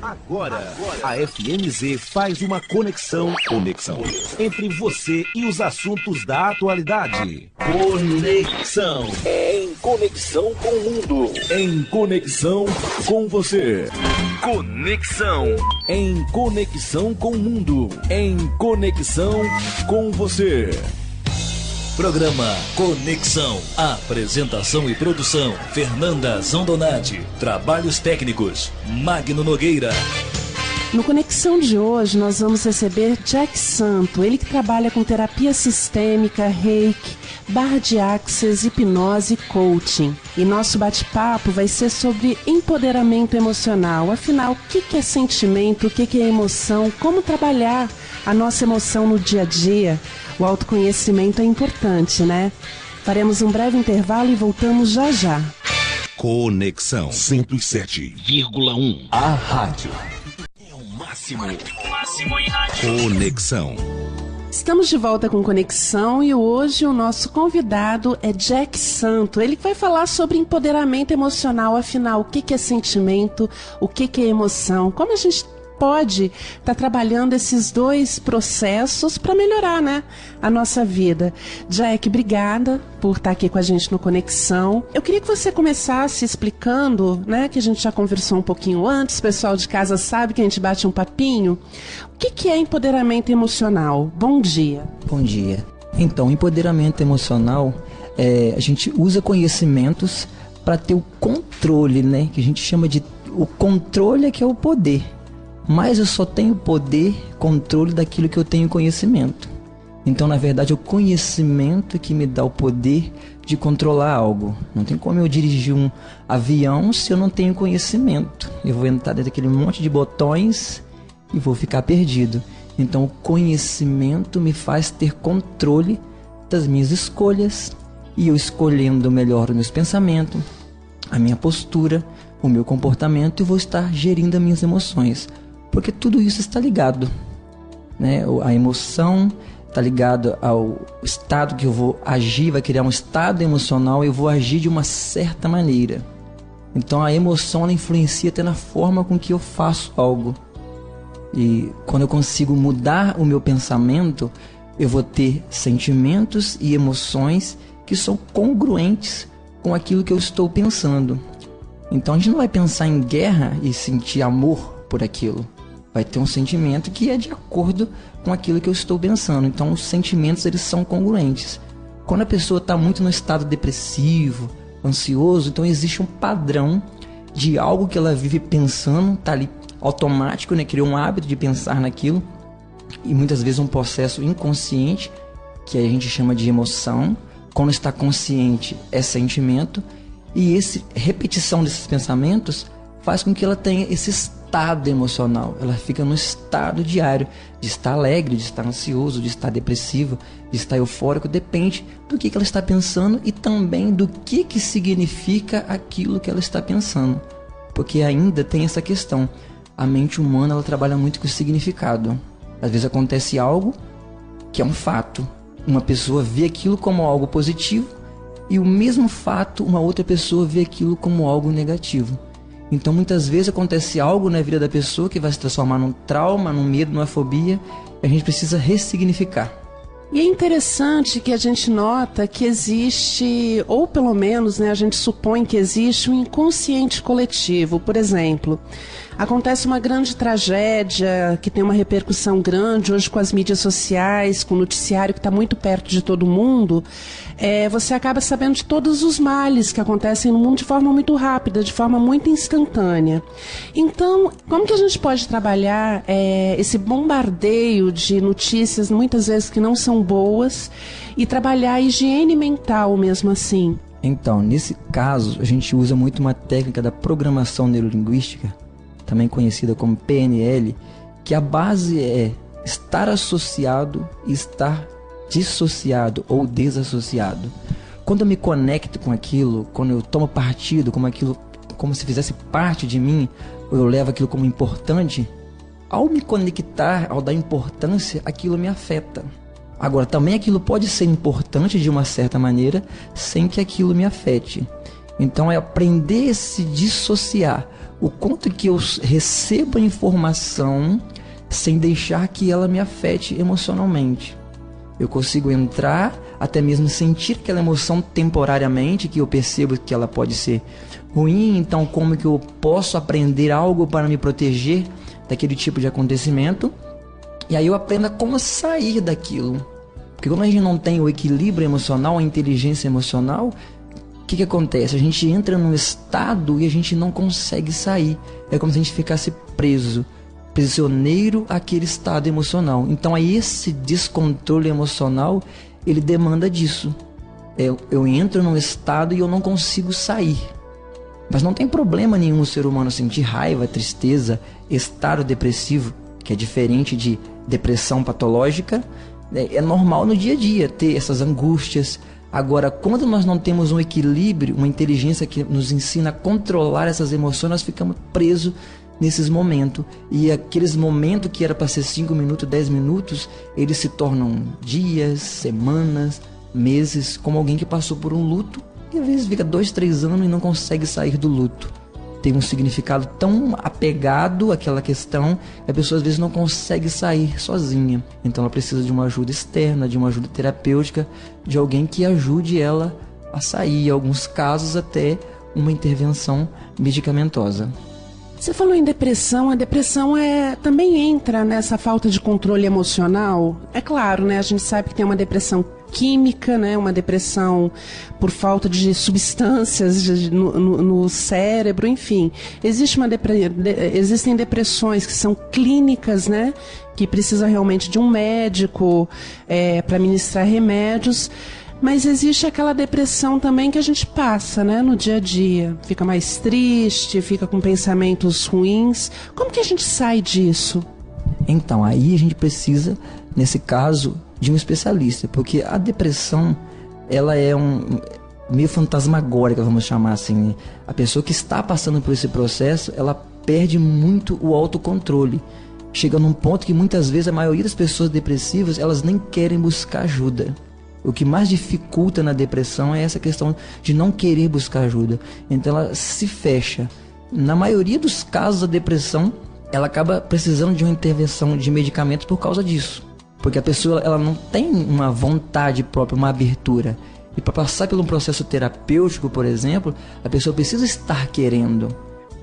Agora, a FMZ faz uma conexão entre você e os assuntos da atualidade. Conexão. Em conexão com o mundo. Em conexão com você. Conexão. Em conexão com o mundo. Em conexão com você. Programa Conexão. Apresentação e produção: Fernanda Zandonati. Trabalhos técnicos: Magno Nogueira. No Conexão de hoje nós vamos receber Jack Santo, ele que trabalha com terapia sistêmica, reiki, barra de axis, hipnose e coaching. E nosso bate-papo vai ser sobre empoderamento emocional. Afinal, o que é sentimento, o que é emoção, como trabalhar a nossa emoção no dia a dia. O autoconhecimento é importante, né? Faremos um breve intervalo e voltamos já já. Conexão 107,1. A rádio é o máximo em rádio. Conexão. Estamos de volta com Conexão e hoje o nosso convidado é Jack Santo. Ele vai falar sobre empoderamento emocional. Afinal, o que é sentimento, o que é emoção, como a gente pode estar trabalhando esses dois processos para melhorar, né, a nossa vida. Jack, obrigada por estar aqui com a gente no Conexão. Eu queria que você começasse explicando, né, que a gente já conversou um pouquinho antes, o pessoal de casa sabe que a gente bate um papinho. O que é empoderamento emocional? Bom dia. Bom dia. Então, empoderamento emocional, a gente usa conhecimentos para ter o controle, né, que a gente chama de o controle é que é o poder. Mas eu só tenho poder, controle daquilo que eu tenho conhecimento. Então, na verdade, é o conhecimento que me dá o poder de controlar algo. Não tem como eu dirigir um avião se eu não tenho conhecimento. Eu vou entrar dentro daquele monte de botões e vou ficar perdido. Então, o conhecimento me faz ter controle das minhas escolhas. E eu escolhendo melhor os meus pensamentos, a minha postura, o meu comportamento, eu vou estar gerindo as minhas emoções. Porque tudo isso está ligado, né? A emoção está ligada ao estado que eu vou agir, vai criar um estado emocional e eu vou agir de uma certa maneira. Então a emoção ela influencia até na forma com que eu faço algo. E quando eu consigo mudar o meu pensamento, eu vou ter sentimentos e emoções que são congruentes com aquilo que eu estou pensando. Então a gente não vai pensar em guerra e sentir amor por aquilo. Vai ter um sentimento que é de acordo com aquilo que eu estou pensando. Então os sentimentos eles são congruentes. Quando a pessoa está muito no estado depressivo, ansioso, então existe um padrão de algo que ela vive pensando, está ali automático, né? Criou um hábito de pensar naquilo. E muitas vezes um processo inconsciente, que a gente chama de emoção. Quando está consciente é sentimento. E essa repetição desses pensamentos faz com que ela tenha esse estado emocional. Ela fica no estado diário de estar alegre, de estar ansioso, de estar depressivo, de estar eufórico. Depende do que ela está pensando e também do que significa aquilo que ela está pensando. Porque ainda tem essa questão. A mente humana ela trabalha muito com o significado. Às vezes acontece algo que é um fato. Uma pessoa vê aquilo como algo positivo e o mesmo fato uma outra pessoa vê aquilo como algo negativo. Então muitas vezes acontece algo na vida da pessoa que vai se transformar num trauma, num medo, numa fobia. E a gente precisa ressignificar. E é interessante que a gente nota que existe, ou pelo menos, né, a gente supõe que existe um inconsciente coletivo. Por exemplo, acontece uma grande tragédia que tem uma repercussão grande hoje com as mídias sociais, com o noticiário que está muito perto de todo mundo. Você acaba sabendo de todos os males que acontecem no mundo de forma muito rápida, de forma muito instantânea. Então, como que a gente pode trabalhar esse bombardeio de notícias, muitas vezes que não são boas, e trabalhar a higiene mental mesmo assim? Então, nesse caso, a gente usa muito uma técnica da programação neurolinguística, também conhecida como PNL, que a base é estar associado e estar dissociado ou desassociado. Quando eu me conecto com aquilo, quando eu tomo partido como se fizesse parte de mim, ou eu levo aquilo como importante, ao me conectar, ao dar importância, aquilo me afeta. Agora, também aquilo pode ser importante de uma certa maneira, sem que aquilo me afete. Então é aprender a se dissociar. o quanto que eu recebo a informação sem deixar que ela me afete emocionalmente. Eu consigo entrar, até mesmo sentir aquela emoção temporariamente, que eu percebo que ela pode ser ruim, então como que eu posso aprender algo para me proteger daquele tipo de acontecimento, e aí eu aprendo a como sair daquilo. Porque quando a gente não tem o equilíbrio emocional, a inteligência emocional, o que acontece? A gente entra num estado e a gente não consegue sair. É como se a gente ficasse preso, prisioneiro àquele estado emocional. Então aí esse descontrole emocional, ele demanda disso. Eu entro num estado e eu não consigo sair. Mas não tem problema nenhum o ser humano sentir raiva, tristeza, estado depressivo, que é diferente de depressão patológica. É normal no dia a dia ter essas angústias. Agora, quando nós não temos um equilíbrio, uma inteligência que nos ensina a controlar essas emoções, nós ficamos presos nesses momentos. E aqueles momentos que era para ser 5 minutos, 10 minutos, eles se tornam dias, semanas, meses, como alguém que passou por um luto e às vezes fica 2, 3 anos e não consegue sair do luto. Tem um significado tão apegado àquela questão que a pessoa às vezes não consegue sair sozinha. Então ela precisa de uma ajuda externa, de uma ajuda terapêutica, de alguém que ajude ela a sair, em alguns casos até uma intervenção medicamentosa. Você falou em depressão, a depressão também entra nessa falta de controle emocional. É claro, né? A gente sabe que tem uma depressão química, né? Uma depressão por falta de substâncias no cérebro, enfim. Existem depressões que são clínicas, né? Que precisa realmente de um médico para ministrar remédios. Mas existe aquela depressão também que a gente passa, né, no dia a dia. Fica mais triste, fica com pensamentos ruins. Como que a gente sai disso? Então, aí a gente precisa, nesse caso, de um especialista. Porque a depressão, ela é meio fantasmagórica, vamos chamar assim. A pessoa que está passando por esse processo, ela perde muito o autocontrole. Chega num ponto que muitas vezes a maioria das pessoas depressivas, elas nem querem buscar ajuda. O que mais dificulta na depressão é essa questão de não querer buscar ajuda. Então ela se fecha. Na maioria dos casos, a depressão, ela acaba precisando de uma intervenção de medicamento por causa disso. Porque a pessoa ela não tem uma vontade própria, uma abertura. E para passar por um processo terapêutico, por exemplo, a pessoa precisa estar querendo.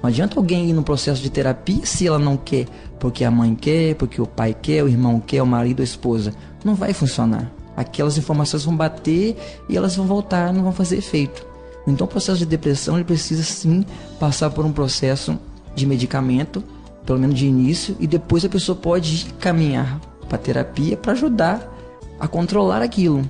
Não adianta alguém ir no processo de terapia se ela não quer. Porque a mãe quer, porque o pai quer, o irmão quer, o marido, a esposa. Não vai funcionar. Aquelas informações vão bater e elas vão voltar, não vão fazer efeito. Então o processo de depressão ele precisa sim passar por um processo de medicamento, pelo menos de início, e depois a pessoa pode caminhar para terapia para ajudar a controlar aquilo.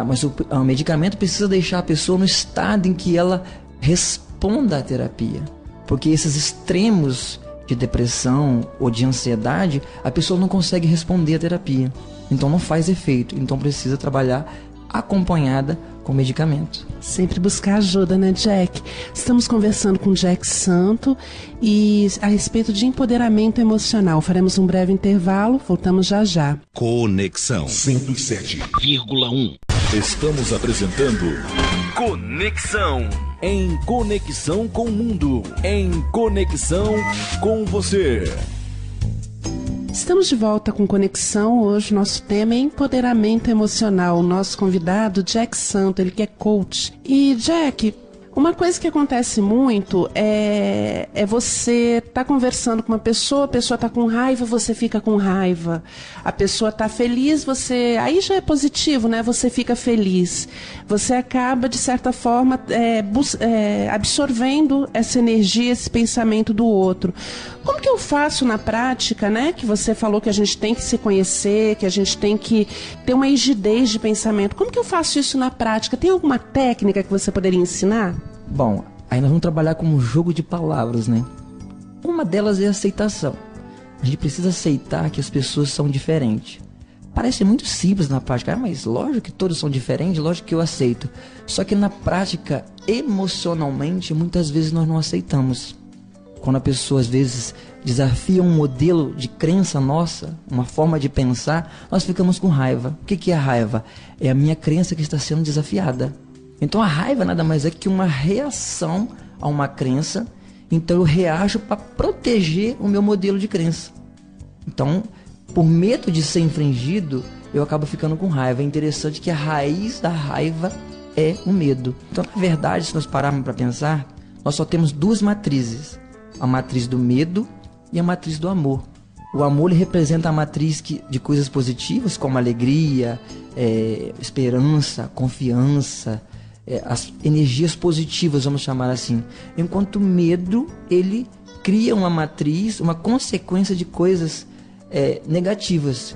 Mas o medicamento precisa deixar a pessoa no estado em que ela responda à terapia. Porque esses extremos de depressão ou de ansiedade, a pessoa não consegue responder à terapia. Então não faz efeito. Então precisa trabalhar acompanhada com medicamento. Sempre buscar ajuda, né, Jack? Estamos conversando com Jack Santo e a respeito de empoderamento emocional. Faremos um breve intervalo, voltamos já já. Conexão 107,1. Estamos apresentando Conexão. Em conexão com o mundo. Em conexão com você. Estamos de volta com Conexão. Hoje nosso tema é empoderamento emocional. O nosso convidado, Jack Santo, ele que é coach. E Jack, uma coisa que acontece muito é você tá conversando com uma pessoa, a pessoa tá com raiva, você fica com raiva. A pessoa tá feliz, aí já é positivo, né? Você fica feliz. Você acaba, de certa forma, absorvendo essa energia, esse pensamento do outro. Como que eu faço na prática, né? Que você falou que a gente tem que se conhecer, que a gente tem que ter uma rigidez de pensamento. Como que eu faço isso na prática? Tem alguma técnica que você poderia ensinar? Bom, aí nós vamos trabalhar com um jogo de palavras, né? Uma delas é a aceitação. A gente precisa aceitar que as pessoas são diferentes. Parece muito simples na prática, mas lógico que todos são diferentes, lógico que eu aceito. Só que na prática, emocionalmente, muitas vezes nós não aceitamos. Quando a pessoa às vezes desafia um modelo de crença nossa, uma forma de pensar, nós ficamos com raiva. O que é a raiva? É a minha crença que está sendo desafiada. Então a raiva nada mais é que uma reação a uma crença Então eu reajo para proteger o meu modelo de crença. Então, por medo de ser infringido, eu acabo ficando com raiva. É interessante que a raiz da raiva é o medo. Então, na verdade, se nós pararmos para pensar, nós só temos duas matrizes. A matriz do medo e a matriz do amor. O amor ele representa a matriz de coisas positivas, como alegria, esperança, confiança, as energias positivas, vamos chamar assim. Enquanto o medo, ele cria uma matriz, uma consequência de coisas negativas.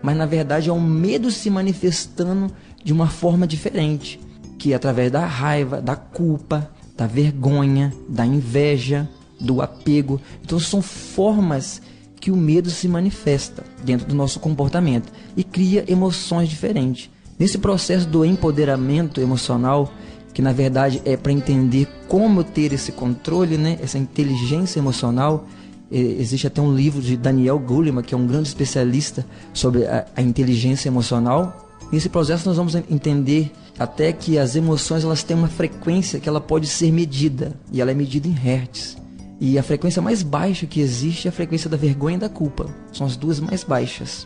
Mas na verdade é o medo se manifestando de uma forma diferente, que é através da raiva, da culpa, da vergonha, da inveja, do apego. Então são formas que o medo se manifesta dentro do nosso comportamento e cria emoções diferentes. Nesse processo do empoderamento emocional, que na verdade é para entender como ter esse controle, né? Essa inteligência emocional, existe até um livro de Daniel Goleman, que é um grande especialista sobre a inteligência emocional. Nesse processo nós vamos entender até que as emoções elas têm uma frequência que ela pode ser medida, e ela é medida em hertz. E a frequência mais baixa que existe é a frequência da vergonha e da culpa. São as duas mais baixas.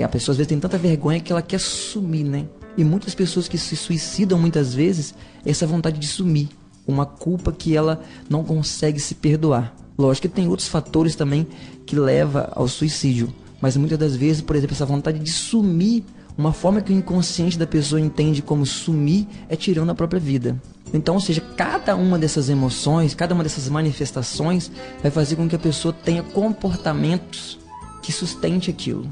A pessoa às vezes tem tanta vergonha que ela quer sumir, né? E muitas pessoas que se suicidam muitas vezes, essa vontade de sumir. Uma culpa que ela não consegue se perdoar. Lógico que tem outros fatores também que levam ao suicídio. Mas muitas das vezes, por exemplo, essa vontade de sumir, uma forma que o inconsciente da pessoa entende como sumir é tirando a própria vida. Então, ou seja, cada uma dessas emoções, cada uma dessas manifestações vai fazer com que a pessoa tenha comportamentos que sustente aquilo.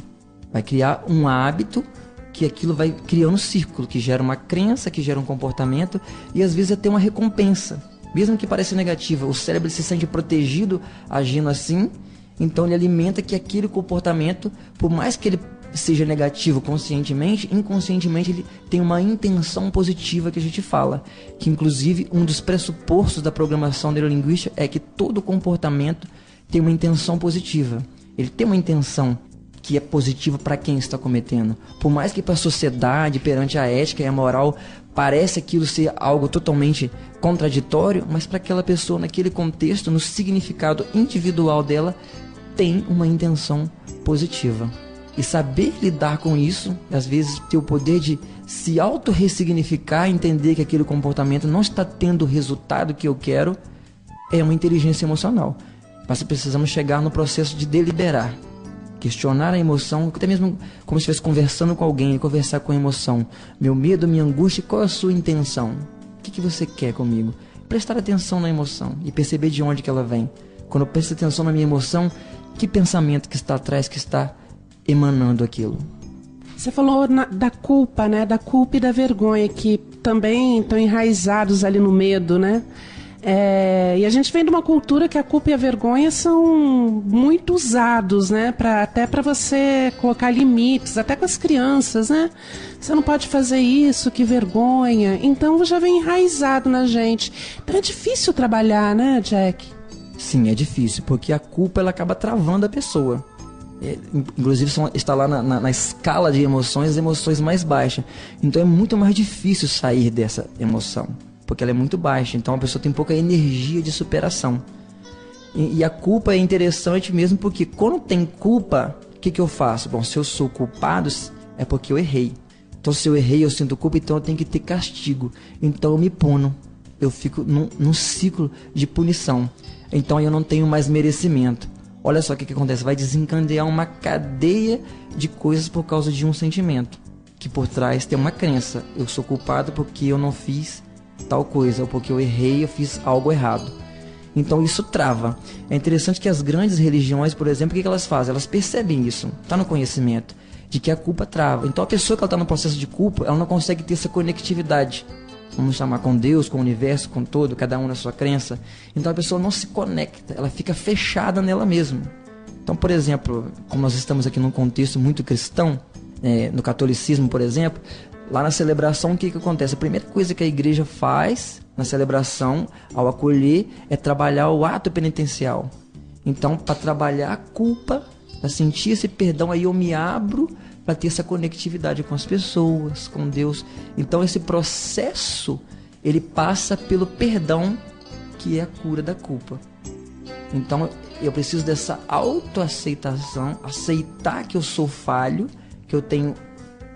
Vai criar um hábito que aquilo vai criando um círculo, que gera uma crença, que gera um comportamento e às vezes até uma recompensa. Mesmo que pareça negativa, o cérebro se sente protegido agindo assim, então ele alimenta que aquele comportamento, por mais que ele seja negativo conscientemente, inconscientemente ele tem uma intenção positiva que a gente fala, que inclusive um dos pressupostos da programação neurolinguística é que todo comportamento tem uma intenção positiva. Ele tem uma intenção que é positiva para quem está cometendo. Por mais que para a sociedade, perante a ética e a moral, parece aquilo ser algo totalmente contraditório, mas para aquela pessoa, naquele contexto, no significado individual dela, tem uma intenção positiva. E saber lidar com isso, às vezes ter o poder de se auto-ressignificar, entender que aquele comportamento não está tendo o resultado que eu quero, é uma inteligência emocional. Mas precisamos chegar no processo de deliberar. Questionar a emoção, até mesmo como se estivesse conversando com alguém, conversar com a emoção. Meu medo, minha angústia, qual é a sua intenção? O que você quer comigo? Prestar atenção na emoção e perceber de onde que ela vem. Quando eu presto atenção na minha emoção, que pensamento que está atrás, que está emanando aquilo. Você falou da culpa, né? Da culpa e da vergonha, que também estão enraizados ali no medo, né? E a gente vem de uma cultura que a culpa e a vergonha são muito usados, né? Até para você colocar limites, até com as crianças, né? Você não pode fazer isso, que vergonha. Então já vem enraizado na gente. Então é difícil trabalhar, né, Jack? Sim, é difícil, porque a culpa ela acaba travando a pessoa. Inclusive está lá na escala de emoções, as emoções mais baixas. Então é muito mais difícil sair dessa emoção, porque ela é muito baixa. Então a pessoa tem pouca energia de superação. E a culpa é interessante mesmo porque quando tem culpa, o que eu faço? Bom, se eu sou culpado, é porque eu errei. Então se eu errei, eu sinto culpa, então eu tenho que ter castigo. Então eu me puno. Eu fico num ciclo de punição. Então eu não tenho mais merecimento. Olha só o que acontece, vai desencadear uma cadeia de coisas por causa de um sentimento, que por trás tem uma crença. Eu sou culpado porque eu não fiz tal coisa, ou porque eu errei, eu fiz algo errado. Então isso trava. É interessante que as grandes religiões, por exemplo, o que elas fazem? Elas percebem isso, está no conhecimento, de que a culpa trava. Então a pessoa que está no processo de culpa, ela não consegue ter essa conectividade. Vamos chamar com Deus, com o universo, com todo, cada um na sua crença. Então a pessoa não se conecta, ela fica fechada nela mesma. Então, por exemplo, como nós estamos aqui num contexto muito cristão, no catolicismo, por exemplo, lá na celebração, o que acontece? A primeira coisa que a igreja faz na celebração, ao acolher, é trabalhar o ato penitencial. Então, para trabalhar a culpa, para sentir esse perdão, aí eu me abro para ter essa conectividade com as pessoas, com Deus. Então esse processo, ele passa pelo perdão que é a cura da culpa. Então eu preciso dessa autoaceitação, aceitar que eu sou falho, que eu tenho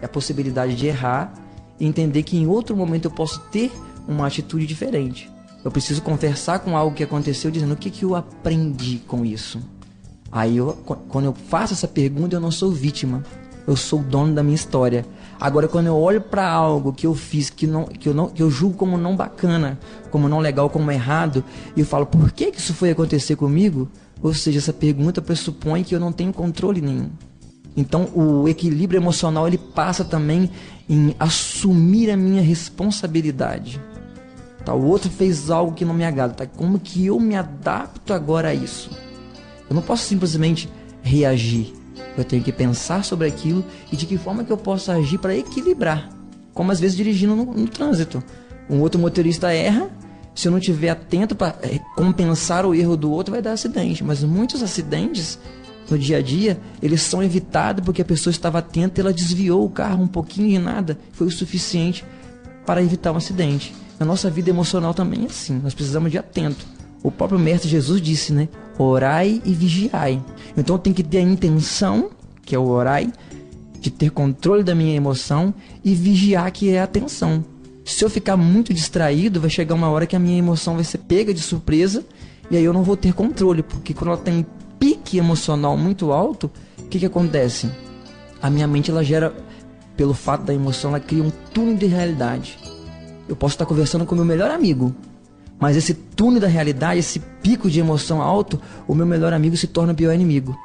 a possibilidade de errar, e entender que em outro momento eu posso ter uma atitude diferente. Eu preciso conversar com algo que aconteceu, dizendo o que eu aprendi com isso. Aí quando eu faço essa pergunta, eu não sou vítima, eu sou o dono da minha história. Agora, quando eu olho para algo que eu fiz que eu julgo como não bacana, como não legal, como errado, e eu falo, por que isso foi acontecer comigo? Ou seja, essa pergunta pressupõe que eu não tenho controle nenhum. Então, o equilíbrio emocional, ele passa também em assumir a minha responsabilidade. Tá? O outro fez algo que não me agrada. Tá? Como que eu me adapto agora a isso? Eu não posso simplesmente reagir. Eu tenho que pensar sobre aquilo e de que forma que eu posso agir para equilibrar. Como às vezes dirigindo no trânsito. Um outro motorista erra, se eu não estiver atento para compensar o erro do outro, vai dar acidente. Mas muitos acidentes no dia a dia, eles são evitados porque a pessoa estava atenta e ela desviou o carro um pouquinho de nada. Foi o suficiente para evitar um acidente. Na nossa vida emocional também é assim, nós precisamos de atento. O próprio Mestre Jesus disse, né? Orai e vigiai. Então eu tenho que ter a intenção, que é o orai, de ter controle da minha emoção, e vigiar, que é a atenção. Se eu ficar muito distraído, vai chegar uma hora que a minha emoção vai ser pega de surpresa, e aí eu não vou ter controle, porque quando ela tem pique emocional muito alto, o que acontece? A minha mente, ela gera, pelo fato da emoção, ela cria um túnel de realidade. Eu posso estar conversando com o meu melhor amigo, mas esse túnel da realidade, esse pico de emoção alto, o meu melhor amigo se torna o pior inimigo.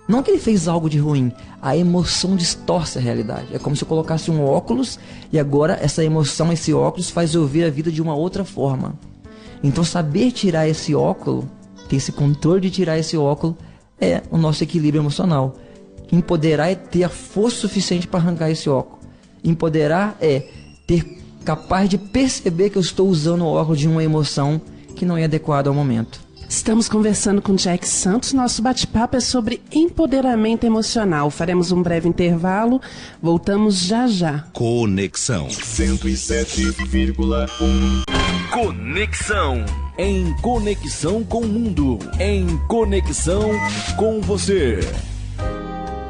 Não que ele fez algo de ruim, a emoção distorce a realidade. É como se eu colocasse um óculos e agora essa emoção, esse óculos faz eu ver a vida de uma outra forma. Então saber tirar esse óculos, ter esse controle de tirar esse óculos, é o nosso equilíbrio emocional. Empoderar é ter a força suficiente para arrancar esse óculos. Empoderar é ter capaz de perceber que eu estou usando o óculos de uma emoção que não é adequada ao momento. Estamos conversando com Jack Santos. Nosso bate-papo é sobre empoderamento emocional. Faremos um breve intervalo. Voltamos já já. Conexão 107,1. Conexão. Em conexão com o mundo. Em conexão com você.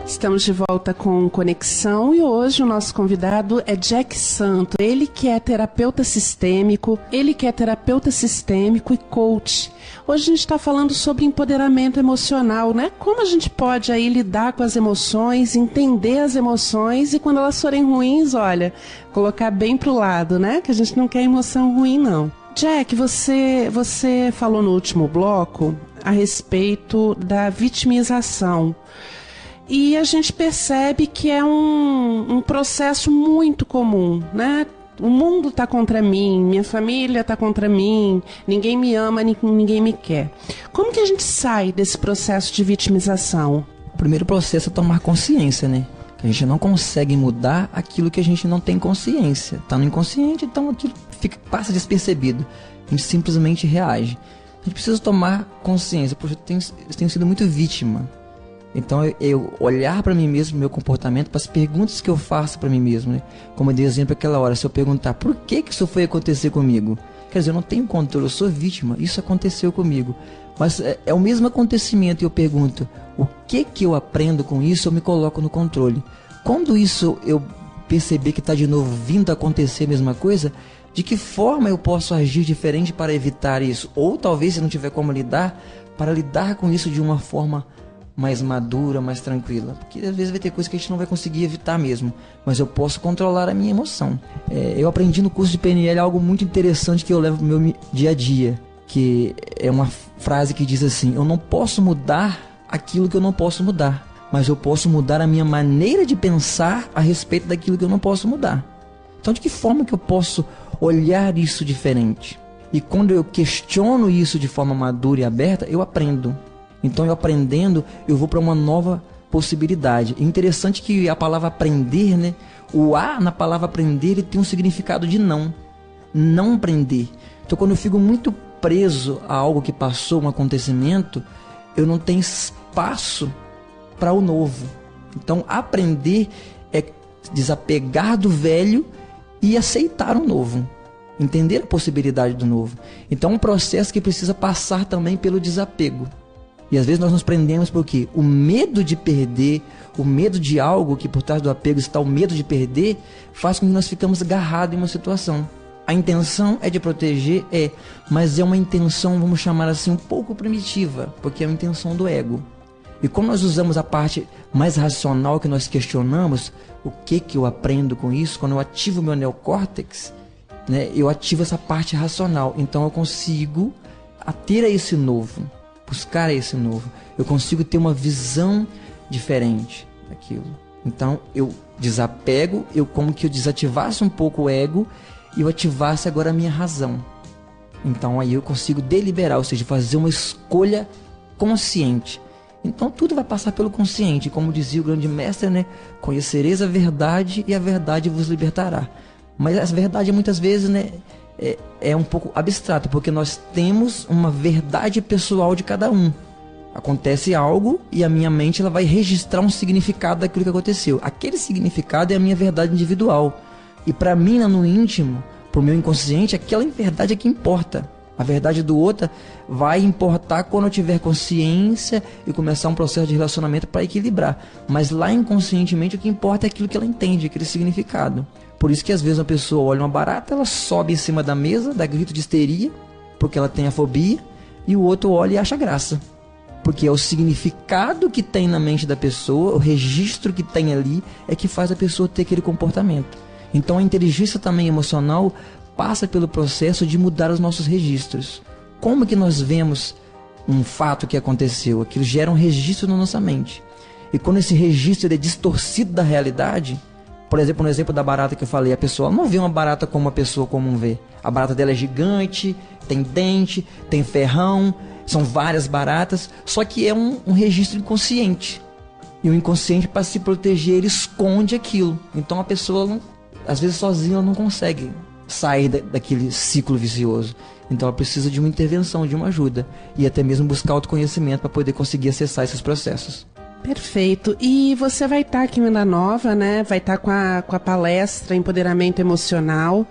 Estamos de volta com Conexão e hoje o nosso convidado é Jack Santos. Ele que é terapeuta sistêmico, e coach. Hoje a gente está falando sobre empoderamento emocional, né? Como a gente pode aí lidar com as emoções, entender as emoções e quando elas forem ruins, olha, colocar bem pro lado, né? Que a gente não quer emoção ruim, não. Jack, você falou no último bloco a respeito da vitimização. E a gente percebe que é um processo muito comum, né? O mundo está contra mim, minha família está contra mim, ninguém me ama, ninguém me quer. Como que a gente sai desse processo de vitimização? O primeiro processo é tomar consciência, né? Que a gente não consegue mudar aquilo que a gente não tem consciência. Está no inconsciente, então aquilo passa despercebido. A gente simplesmente reage. A gente precisa tomar consciência, porque eu tenho sido muito vítima. Então eu olhar para mim mesmo, meu comportamento, para as perguntas que eu faço para mim mesmo, né? Como eu dei exemplo aquela hora, se eu perguntar por que isso foi acontecer comigo, quer dizer, eu não tenho controle, eu sou vítima, isso aconteceu comigo. Mas é o mesmo acontecimento e eu pergunto, o que eu aprendo com isso, eu me coloco no controle. Quando isso eu perceber que está de novo vindo a acontecer a mesma coisa, de que forma eu posso agir diferente para evitar isso? Ou talvez, se não tiver como lidar, para lidar com isso de uma forma mais madura, mais tranquila. Porque às vezes vai ter coisa que a gente não vai conseguir evitar mesmo, mas eu posso controlar a minha emoção. Eu aprendi no curso de PNL algo muito interessante que eu levo pro meu dia a dia, que é uma frase que diz assim: eu não posso mudar aquilo que eu não posso mudar, mas eu posso mudar a minha maneira de pensar a respeito daquilo que eu não posso mudar. Então, de que forma que eu posso olhar isso diferente? E quando eu questiono isso de forma madura e aberta, eu aprendo. Então, eu aprendendo, eu vou para uma nova possibilidade. É interessante que a palavra aprender, né? O A na palavra aprender, ele tem um significado de não aprender. Então, quando eu fico muito preso a algo que passou, um acontecimento, eu não tenho espaço para o novo. Então, aprender é desapegar do velho e aceitar o novo. entender a possibilidade do novo. Então é um processo que precisa passar também pelo desapego. E às vezes nós nos prendemos porque o medo de perder, o medo de algo, que por trás do apego está o medo de perder, faz com que nós ficamos agarrados em uma situação. A intenção é de proteger, mas é uma intenção, vamos chamar assim, um pouco primitiva, porque é uma intenção do ego. E como nós usamos a parte mais racional, que nós questionamos, o que eu aprendo com isso? Quando eu ativo o meu neocórtex, né, eu ativo essa parte racional. Então eu consigo ter esse novo, buscar esse novo. Eu consigo ter uma visão diferente daquilo. Então eu desapego, como que eu desativasse um pouco o ego e eu ativasse agora a minha razão. Então aí eu consigo deliberar, ou seja, fazer uma escolha consciente. Então tudo vai passar pelo consciente, como dizia o grande mestre, né? Conhecereis a verdade e a verdade vos libertará. Mas a verdade muitas vezes, né, é um pouco abstrato, porque nós temos uma verdade pessoal de cada um. Acontece algo e a minha mente ela vai registrar um significado daquilo que aconteceu. Aquele significado é a minha verdade individual. E para mim, no íntimo, para o meu inconsciente, aquela verdade é que importa. A verdade do outro vai importar quando eu tiver consciência e começar um processo de relacionamento para equilibrar. Mas lá inconscientemente o que importa é aquilo que ela entende, aquele significado. Por isso que às vezes uma pessoa olha uma barata, ela sobe em cima da mesa, dá grito de histeria, porque ela tem a fobia, e o outro olha e acha graça. Porque é o significado que tem na mente da pessoa, o registro que tem ali, é que faz a pessoa ter aquele comportamento. Então a inteligência também emocional passa pelo processo de mudar os nossos registros. Como que nós vemos um fato que aconteceu? Aquilo gera um registro na nossa mente. E quando esse registro é distorcido da realidade, por exemplo, no exemplo da barata que eu falei, a pessoa não vê uma barata como uma pessoa comum vê. A barata dela é gigante, tem dente, tem ferrão, são várias baratas, só que é um registro inconsciente. E o inconsciente, para se proteger, ele esconde aquilo. Então a pessoa, às vezes sozinha, ela não consegue sair daquele ciclo vicioso. Então ela precisa de uma intervenção, de uma ajuda. E até mesmo buscar autoconhecimento para poder conseguir acessar esses processos. Perfeito. E você vai estar aqui em Venda Nova, né? Vai estar com a palestra Empoderamento Emocional.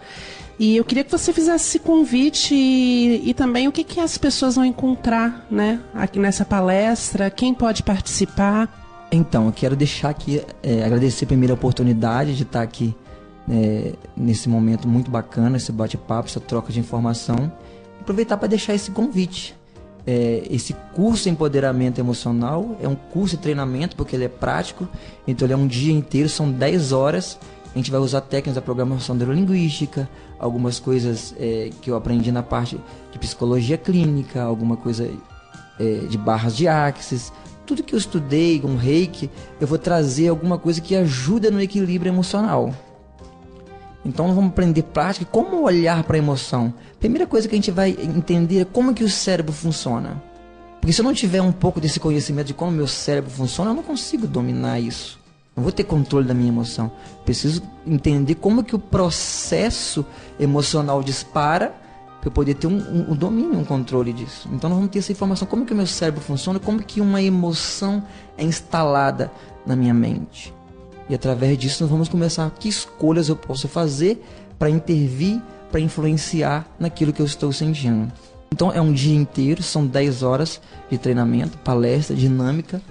E eu queria que você fizesse esse convite e também o que as pessoas vão encontrar, né? Aqui nessa palestra, quem pode participar. Então, eu quero deixar aqui, agradecer primeiro a oportunidade de estar aqui nesse momento muito bacana, esse bate-papo, essa troca de informação. Aproveitar para deixar esse convite. Esse curso Empoderamento Emocional é um curso de treinamento, porque ele é prático, então ele é um dia inteiro, são 10 horas. A gente vai usar técnicas da programação neurolinguística, algumas coisas que eu aprendi na parte de psicologia clínica, alguma coisa de barras de Axis. Tudo que eu estudei com Reiki, eu vou trazer alguma coisa que ajuda no equilíbrio emocional. Então nós vamos aprender prática, como olhar para a emoção. Primeira coisa que a gente vai entender é como que o cérebro funciona. Porque se eu não tiver um pouco desse conhecimento de como o meu cérebro funciona, eu não consigo dominar isso. Não vou ter controle da minha emoção. Preciso entender como que o processo emocional dispara para eu poder ter um domínio, um controle disso. Então nós vamos ter essa informação, como que o meu cérebro funciona, como que uma emoção é instalada na minha mente. E através disso nós vamos começar que escolhas eu posso fazer para intervir, para influenciar naquilo que eu estou sentindo. Então é um dia inteiro, são 10 horas de treinamento, palestra, dinâmica.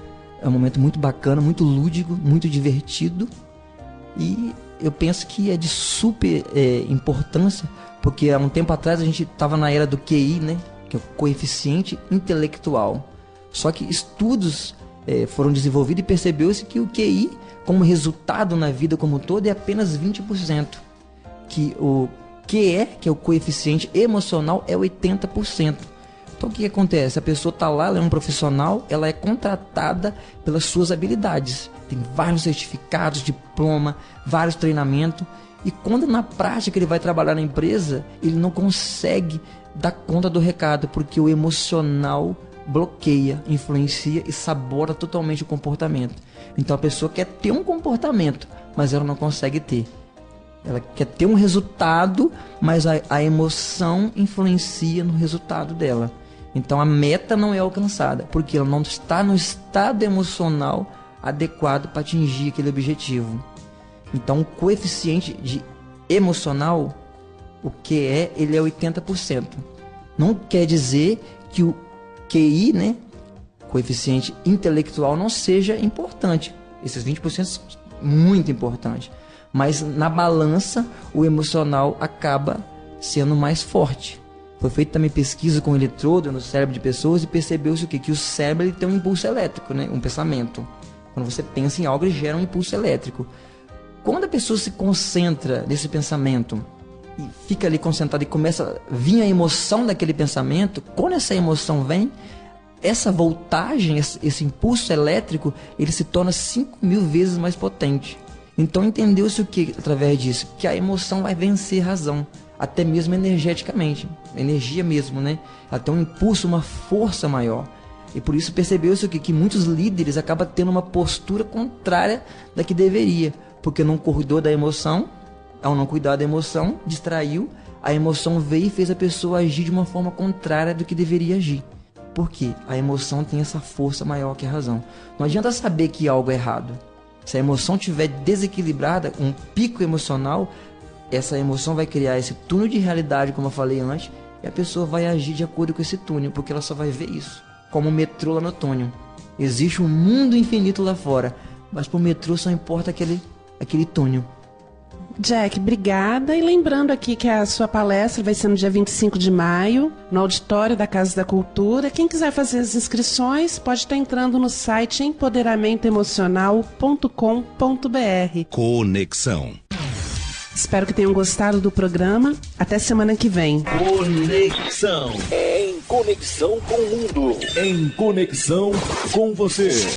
É um momento muito bacana, muito lúdico, muito divertido. E eu penso que é de super importância, porque há um tempo atrás a gente estava na era do QI, né? Que é o coeficiente intelectual. Só que estudos foram desenvolvidos e percebeu-se que o QI, como resultado na vida como um todo, é apenas 20%. Que o QE, que é o coeficiente emocional, é 80%. Então o que acontece? A pessoa está lá, ela é um profissional, ela é contratada pelas suas habilidades. Tem vários certificados, diploma, vários treinamentos. E quando na prática ele vai trabalhar na empresa, ele não consegue dar conta do recado, porque o emocional bloqueia, influencia e sabota totalmente o comportamento. Então a pessoa quer ter um comportamento, mas ela não consegue ter. Ela quer ter um resultado, mas a emoção influencia no resultado dela. Então a meta não é alcançada, porque ela não está no estado emocional adequado para atingir aquele objetivo. Então o coeficiente emocional, O QE, ele é 80%. Não quer dizer que o QI, né, coeficiente intelectual, não seja importante. Esses 20% são muito importantes. Mas na balança, o emocional acaba sendo mais forte. Foi feita também pesquisa com eletrodo no cérebro de pessoas e percebeu-se o quê? Que o cérebro ele tem um impulso elétrico, né? Um pensamento. Quando você pensa em algo, ele gera um impulso elétrico. Quando a pessoa se concentra nesse pensamento e fica ali concentrada e começa a vir a emoção daquele pensamento, quando essa emoção vem, essa voltagem, esse impulso elétrico, ele se torna 5.000 vezes mais potente. Então entendeu-se o que através disso? Que a emoção vai vencer a razão, até mesmo energeticamente, energia mesmo, né? Ela tem um impulso, uma força maior. E por isso percebeu-se o que? Que muitos líderes acabam tendo uma postura contrária da que deveria, porque não cuidou da emoção, ao não cuidar da emoção, distraiu, a emoção veio e fez a pessoa agir de uma forma contrária do que deveria agir. Por quê? A emoção tem essa força maior que a razão. Não adianta saber que algo é errado. Se a emoção estiver desequilibrada, um pico emocional, essa emoção vai criar esse túnel de realidade, como eu falei antes, e a pessoa vai agir de acordo com esse túnel, porque ela só vai ver isso. Como o metrô lá no túnel. Existe um mundo infinito lá fora, mas para o metrô só importa aquele túnel. Jack, obrigada. E lembrando aqui que a sua palestra vai ser no dia 25 de maio, no auditório da Casa da Cultura. Quem quiser fazer as inscrições, pode estar entrando no site empoderamentoemocional.com.br. Conexão. Espero que tenham gostado do programa. Até semana que vem. Conexão. Em conexão com o mundo. Em conexão com você.